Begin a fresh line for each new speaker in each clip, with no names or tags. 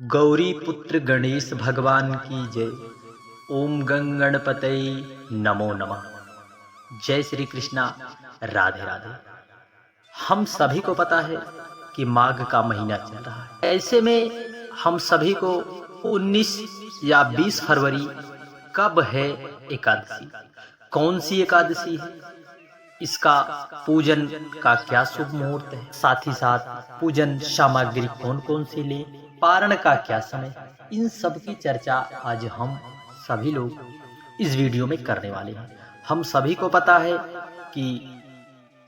गौरी पुत्र गणेश भगवान की जय। ओम गणपतये नमो नमः। जय श्री कृष्णा, राधे राधे। हम सभी को पता है कि माघ का महीना चल रहा है। ऐसे में हम सभी को 19 या 20 फरवरी कब है एकादशी, कौन सी एकादशी है, इसका पूजन का क्या शुभ मुहूर्त है, साथ ही साथ पूजन सामग्री कौन कौन सी ले, पारण का क्या समय, इन सब की चर्चा आज हम सभी लोग इस वीडियो में करने वाले हैं। हम सभी को पता है कि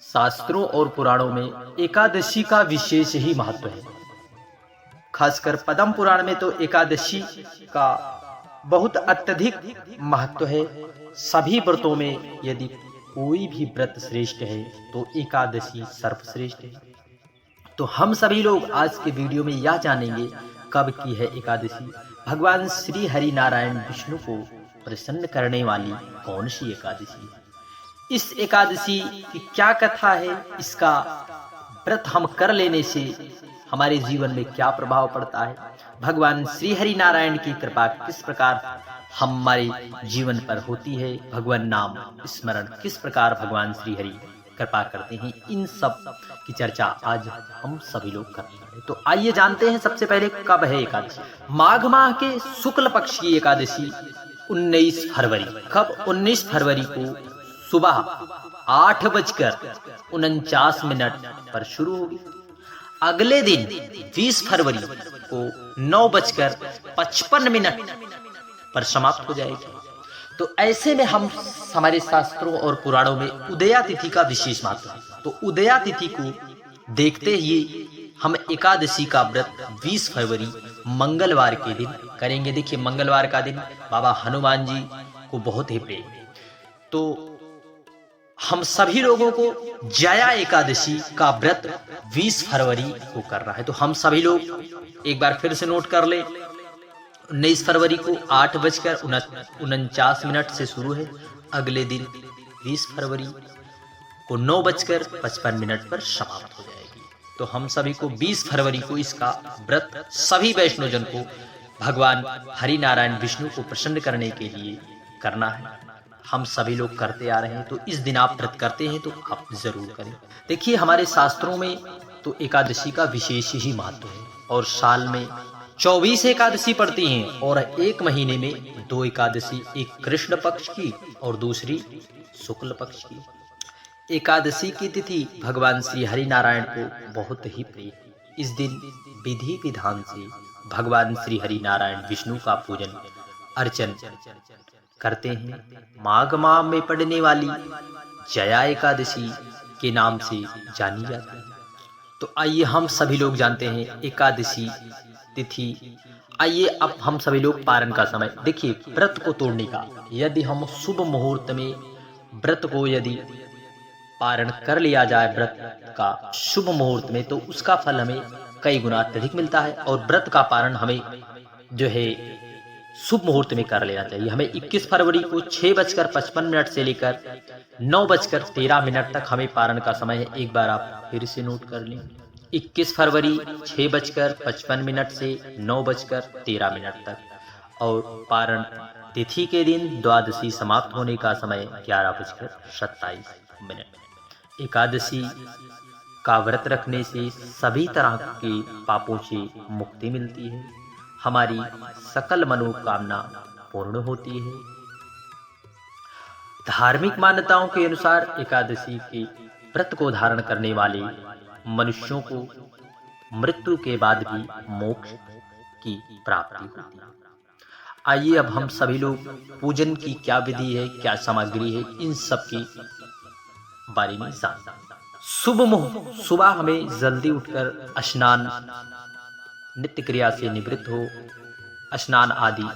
शास्त्रों और पुराणों में एकादशी का विशेष ही महत्व है। खासकर पद्म पुराण में तो एकादशी का बहुत अत्यधिक महत्व है। सभी व्रतों में यदि कोई भी व्रत श्रेष्ठ है तो एकादशी सर्वश्रेष्ठ है। तो हम सभी लोग आज के वीडियो में यह जानेंगे कब की है एकादशी, भगवान श्री हरि नारायण विष्णु को प्रसन्न करने वाली कौन सी एकादशी है, इस एकादशी की क्या कथा है, इसका व्रत हम कर लेने से हमारे जीवन में क्या प्रभाव पड़ता है, भगवान श्री हरि नारायण की कृपा किस प्रकार हमारे जीवन पर होती है, भगवान नाम स्मरण किस प्रकार भगवान श्री हरि कृपा करते हैं, इन सब की चर्चा आज हम सभी लोग करते हैं। तो आइए जानते हैं सबसे पहले कब है एकादशी। माघ माह के शुक्ल पक्ष की एकादशी 19 फरवरी। कब? 19 फरवरी को सुबह 8:49 पर शुरू होगी। अगले दिन 20 फरवरी को 9:55 पर समाप्त हो जाएगी। तो ऐसे में हम हमारे शास्त्रों और पुराणों में उदया तिथि का विशेष महत्व है। तो उदया तिथि को देखते ही हम एकादशी का व्रत 20 फरवरी मंगलवार के दिन करेंगे। देखिए, मंगलवार का दिन बाबा हनुमान जी को बहुत ही प्रिय, तो हम सभी लोगों को जया एकादशी का व्रत 20 फरवरी को करना है। तो हम सभी लोग एक बार फिर से नोट कर ले, 19 फरवरी को 8:49 से शुरू है। अगले दिन 20 फरवरी को 9:55 पर समाप्त हो जाएगी। तो हम सभी को 20 फरवरी को इसका व्रत सभी वैष्णवजन को भगवान हरि नारायण विष्णु को प्रसन्न करने के लिए करना है। हम सभी लोग करते आ रहे हैं, तो इस दिन आप व्रत करते हैं तो आप जरूर करें। देखिए, हमारे शास्त्रों में तो एकादशी का विशेष ही महत्व है और साल में 24 एकादशी पड़ती हैं और एक महीने में 2 एकादशी, एक कृष्ण पक्ष की और दूसरी शुक्ल पक्ष की। एकादशी की तिथि भगवान श्री हरि नारायण को बहुत ही प्रिय। इस दिन विधि विधान से भगवान श्री हरि नारायण विष्णु का पूजन अर्चन करते हैं। माघ माह में पड़ने वाली जया एकादशी के नाम से जानी जाती है। तो आइए हम सभी लोग जानते हैं एकादशी तिथि। आइए अब हम सभी लोग पारण का समय देखिए। व्रत को तोड़ने का, यदि हम शुभ मुहूर्त में व्रत को यदि पारण कर लिया जाए व्रत का शुभ मुहूर्त में, तो उसका फल हमें कई गुना अत्यधिक मिलता है। और व्रत का पारण हमें जो है शुभ मुहूर्त में कर लेना चाहिए। हमें 21 फरवरी को 6:55 से लेकर 9:13 तक हमें पारण का समय है। एक बार आप फिर से नोट कर लें, 21 फरवरी 6:55 से 9:13 तक, और पारण तिथि के दिन द्वादशी समाप्त होने का समय 11:27। एकादशी का व्रत रखने से सभी तरह के पापों से मुक्ति मिलती है, हमारी सकल मनोकामना पूर्ण होती है। धार्मिक मान्यताओं के अनुसार एकादशी के व्रत को धारण करने वाले मनुष्यों को मृत्यु के बाद भी मोक्ष की प्राप्ति होती है। आइए अब हम सभी लोग पूजन की क्या विधि है, क्या सामग्री है, इन सब की बारे में जानते हैं। शुभ मुहूर्त, सुबह हमें जल्दी उठकर स्नान नित्य क्रिया से निवृत्त हो, स्नान आदि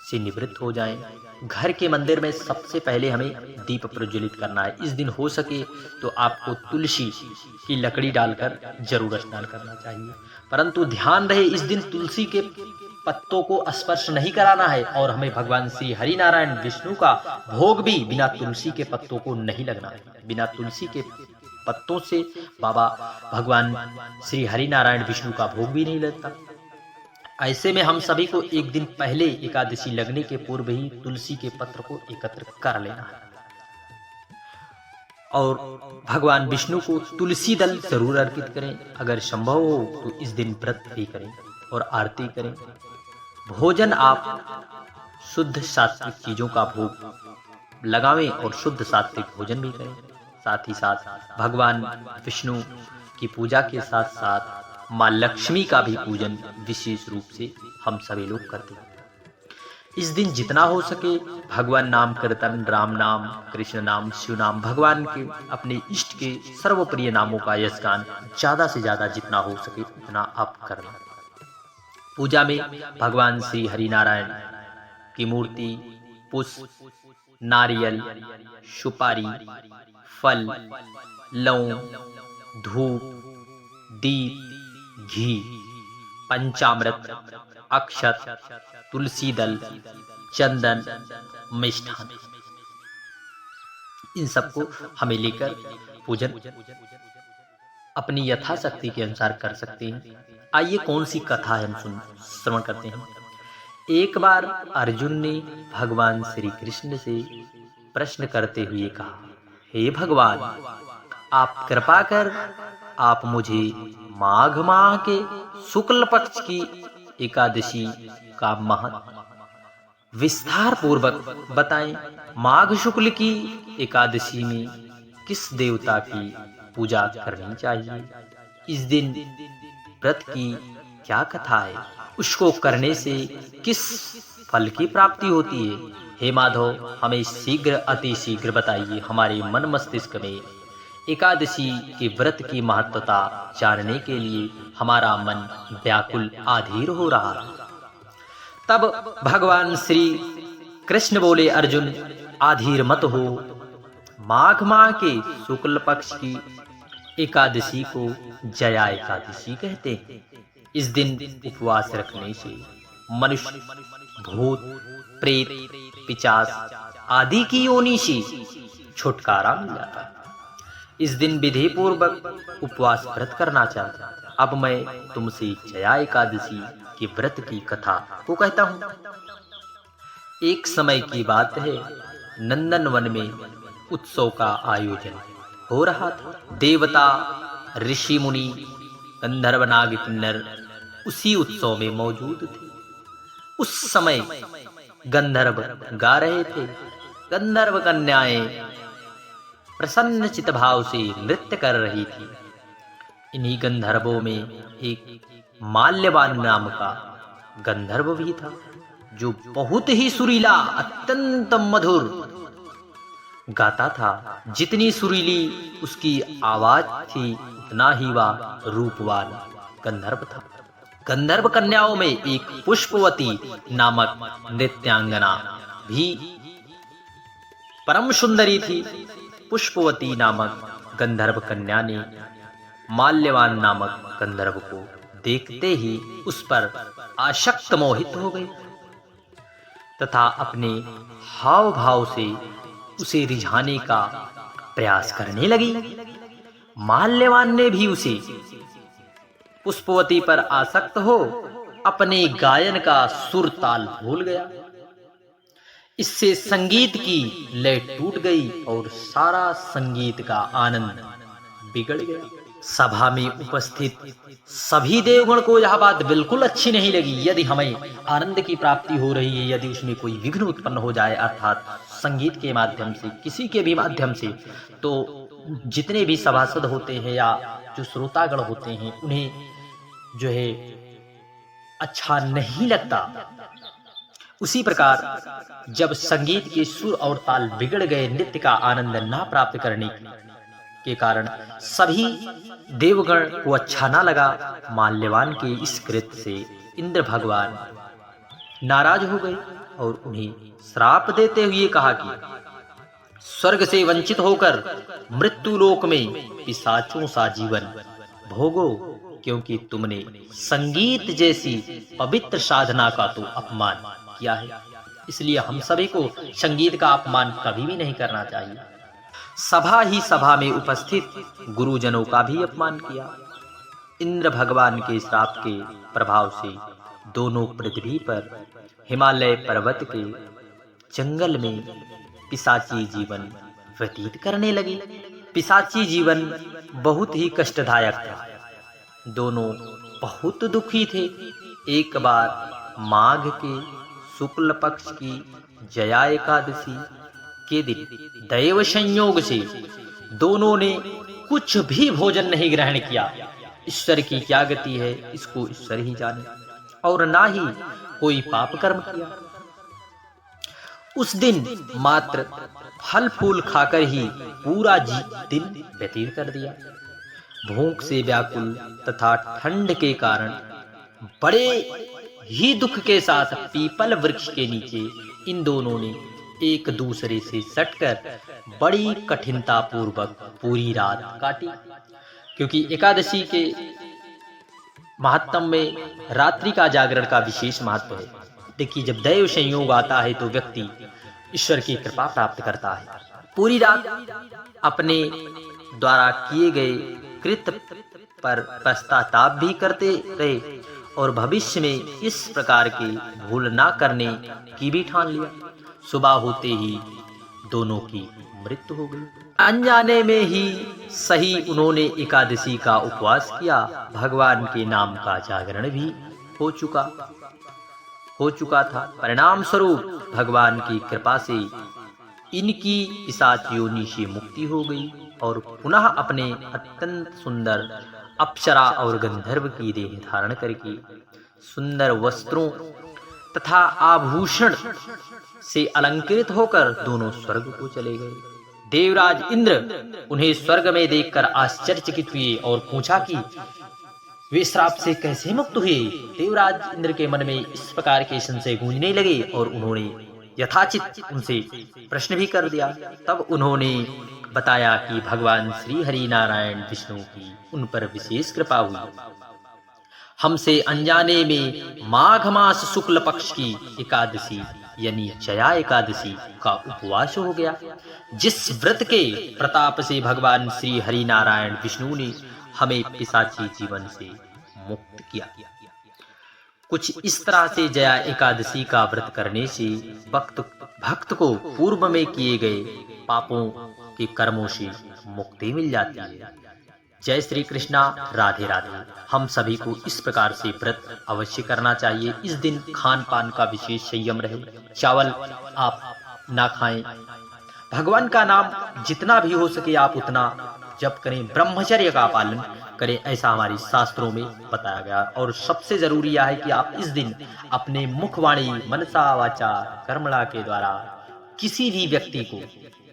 से निवृत्त हो जाएं। घर के मंदिर में सबसे पहले हमें दीप प्रज्वलित करना है। इस दिन हो सके तो आपको तुलसी की लकड़ी डालकर जरूर स्नान करना चाहिए, परंतु ध्यान रहे इस दिन तुलसी के पत्तों को स्पर्श नहीं कराना है और हमें भगवान श्री हरि नारायण विष्णु का भोग भी बिना तुलसी के पत्तों को नहीं लगना है। बिना तुलसी के पत्तों से बाबा भगवान श्री हरि नारायण विष्णु का भोग भी नहीं लगता। ऐसे में हम सभी को एक दिन पहले एकादशी लगने के पूर्व ही तुलसी के पत्र को एकत्र कर लेना है और भगवान विष्णु को तुलसी दल जरूर अर्पित करें। अगर संभव हो तो इस दिन व्रत भी करें और आरती करें। भोजन आप शुद्ध सात्विक चीजों का भोग लगावें और शुद्ध सात्विक भोजन भी करें। साथ ही साथ भगवान विष्णु की पूजा के साथ साथ माँ लक्ष्मी का भी पूजन विशेष रूप से हम सभी लोग करते हैं। इस दिन जितना हो सके भगवान नाम कीर्तन, राम नाम, कृष्ण नाम, शिव नाम, भगवान के अपने इष्ट के सर्वप्रिय नामों का यशगान ज्यादा से ज्यादा जितना हो सके उतना आप करना। पूजा में भगवान श्री हरिनारायण की मूर्ति, पुष्प, नारियल, सुपारी, फल, लौंग, धूप, दीप, घी, पंचामृत, अक्षत, तुलसी दल, चंदन, मिष्ठान, इन सबको हमें लेकर पूजन अपनी यथाशक्ति के अनुसार कर सकते हैं। आइए कौन सी कथा है हम श्रवण करते हैं। एक बार अर्जुन ने भगवान श्री कृष्ण से प्रश्न करते हुए कहा, हे भगवान, आप कृपा कर आप मुझे माघ माह के शुक्ल पक्ष की एकादशी का महत्व विस्तार पूर्वक बताएं। माघ शुक्ल की एकादशी में किस देवता की पूजा करनी चाहिए? इस दिन व्रत की क्या कथा है? उसको करने से किस फल की प्राप्ति होती है? हे माधव, हमें शीघ्र अति शीघ्र बताइए। हमारे मन मस्तिष्क में एकादशी के व्रत की महत्वता जानने के लिए हमारा मन व्याकुल आधीर हो रहा है। तब भगवान श्री कृष्ण बोले, अर्जुन आधीर मत हो। माघ माह के शुक्ल पक्ष की एकादशी को जया एकादशी कहते हैं। इस दिन उपवास रखने से मनुष्य भूत, प्रेत, पिशाच आदि की योनि से छुटकारा मिल जाता है। इस दिन विधि पूर्वक उपवास व्रत करना चाहिए। अब मैं तुमसे जया एकादशी के व्रत की कथा को कहता हूँ। एक समय की बात है, नंदन वन में उत्सव का आयोजन हो रहा था। देवता, ऋषि मुनि, गंधर्व, नाग, किन्नर उसी उत्सव में मौजूद थे। उस समय गंधर्व गा रहे थे। गंधर्व कन्याएं प्रसन्न चित भाव से नृत्य कर रही थी। इन्हीं गंधर्वों में एक माल्यवान नाम का गंधर्व भी था, जो बहुत ही सुरीला, अत्यंत मधुर गाता था। जितनी सुरीली उसकी आवाज थी, उतना ही वह रूपवान गंधर्व था। गंधर्व कन्याओं में एक पुष्पवती नामक नृत्यांगना भी परम सुंदरी थी। पुष्पवती नामक गंधर्व कन्या ने माल्यवान नामक गंधर्व को देखते ही उस पर आसक्त मोहित हो गई तथा अपने हाव भाव से उसे रिझाने का प्रयास करने लगी। माल्यवान ने भी उसे पुष्पवती पर आसक्त हो अपने गायन का सुर ताल भूल गया। इससे संगीत की लय टूट गई और सारा संगीत का आनंद बिगड़ गया। सभा में उपस्थित सभी देवगण को यह बात बिल्कुल अच्छी नहीं लगी। यदि हमें आनंद की प्राप्ति हो रही है, यदि उसमें कोई विघ्न उत्पन्न हो जाए, अर्थात संगीत के माध्यम से, किसी के भी माध्यम से, तो जितने भी सभासद होते हैं या जो श्रोतागण होते हैं, उन्हें जो है अच्छा नहीं लगता। उसी प्रकार जब संगीत के सुर और ताल बिगड़ गए, नृत्य का आनंद ना प्राप्त करने के कारण सभी देवगण को अच्छा ना लगा। माल्यवान के इस कृत्य से इंद्र भगवान नाराज हो गए और उन्हें श्राप देते हुए कहा कि स्वर्ग से वंचित होकर मृत्यु लोक में पिशाचों सा जीवन भोगो, क्योंकि तुमने संगीत जैसी पवित्र साधना का तो अपमान किया है। इसलिए हम सभी को संगीत का अपमान कभी भी नहीं करना चाहिए। सभा ही सभा में उपस्थित गुरुजनों का भी अपमान किया। इंद्र भगवान के श्राप के प्रभाव से दोनों पृथ्वी पर हिमालय पर्वत के जंगल में पिशाची जीवन व्यतीत करने लगे। पिशाची जीवन बहुत ही कष्टदायक था। दोनों बहुत दुखी थे। एक बार माघ के शुक्ल पक्ष की जया एकादशी के दिन दैव संयोग से दोनों ने कुछ भी भोजन नहीं ग्रहण किया। ईश्वर की क्या गति है, इसको ईश्वर ही जाने। और ना ही कोई पाप कर्म किया। उस दिन मात्र फल फूल खाकर ही पूरा दिन व्यतीत कर दिया। भूख से व्याकुल तथा ठंड के कारण बड़े ही दुख के साथ पीपल वृक्ष के नीचे इन दोनों ने एक दूसरे से सटकर बड़ी कठिनता पूर्वक पूरी रात काटी। क्योंकि एकादशी के महात्म में रात्रि का जागरण का विशेष महत्व है। देखिए, जब दैव संयोग आता है तो व्यक्ति ईश्वर की कृपा प्राप्त करता है। पूरी रात अपने द्वारा किए गए कृत पर पश्चाताप भी करते रहे और भविष्य में इस प्रकार की भूल ना करने की भी ठान लिया। सुबह होते ही दोनों की मृत्यु हो गई। अनजाने में ही सही उन्होंने एकादशी का उपवास किया। भगवान के नाम का जागरण भी हो चुका था। परिणाम स्वरूप भगवान की कृपा से इनकी पिशाच योनि से मुक्ति हो गई और पुनः अपने अत्यंत सुंदर अप्सरा और गंधर्व की देह धारण करके सुंदर वस्त्रों तथा आभूषण से अलंकृत होकर दोनों स्वर्ग को चले गए। देवराज इंद्र उन्हें स्वर्ग में देखकर आश्चर्यचकित हुए और पूछा कि वे श्राप से कैसे मुक्त हुए। देवराज इंद्र के मन में इस प्रकार के संशय गूंजने लगे और उन्होंने यथाचित उनसे प्रश्न भी कर दिया। तब उन्होंने बताया कि भगवान श्री हरि नारायण विष्णु की उन पर विशेष कृपा हुई। हमसे अनजाने में माघ मास शुक्ल पक्ष की एकादशी यानी जया एकादशी का उपवास हो गया, जिस व्रत के प्रताप से भगवान श्री हरि नारायण विष्णु ने हमें पिशाची जीवन से मुक्त किया। कुछ इस तरह से जया एकादशी का व्रत करने से भक्त को पूर्व में किए गए पापों के कर्मों से मुक्ति मिल जाती है। जय श्री कृष्णा, राधे राधे। हम सभी को इस प्रकार से व्रत अवश्य करना चाहिए। इस दिन खान पान का विशेष संयम रहे। चावल आप ना खाएं। भगवान का नाम जितना भी हो सके आप उतना जप करें। ब्रह्मचर्य का पालन करें, ऐसा हमारे शास्त्रों में बताया गया। और सबसे जरूरी यह है कि आप इस दिन अपने मुखवाणी मनसा वाचा कर्मणा के द्वारा किसी भी व्यक्ति को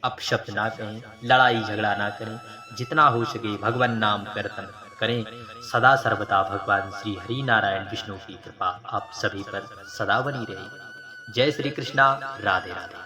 अपशब्द ना कहें, लड़ाई झगड़ा ना करें। जितना हो सके भगवान नाम कीर्तन करें। सदा सर्वदा भगवान श्री हरि नारायण विष्णु की कृपा आप सभी पर सदा बनी रहे। जय श्री कृष्णा, राधे राधे।